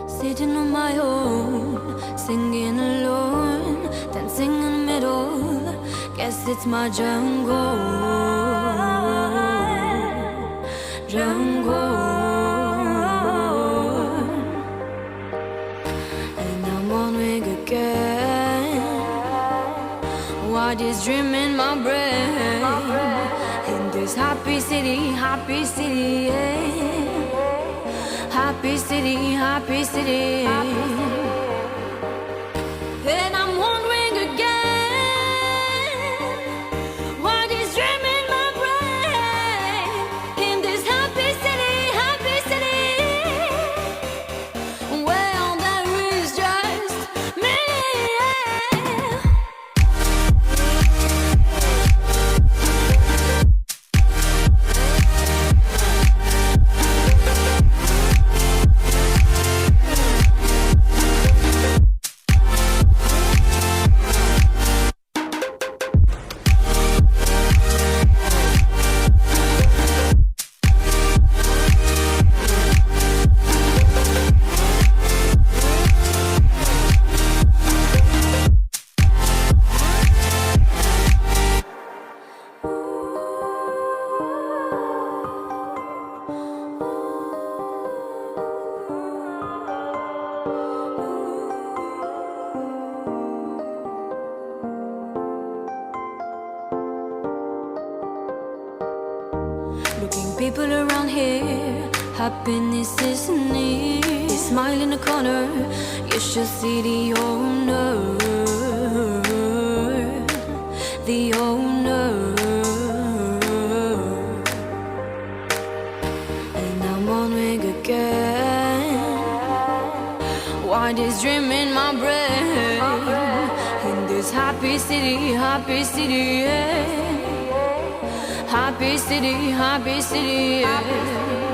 Sitting on my own, singing alone, dancing in the middle. Guess it's my jungle, jungle. And I'm wondering again, what is dreaming my brain in this happy city, yeah. Happy city. And I'm wondering again, what is dreaming my brain in this happy city, where there is just me. looking people around here, happiness is near. Smile in the corner, you should see the owner. The owner. And I'm on wing again. Why this dream in my brain? In this happy city, yeah. Happy city, yeah.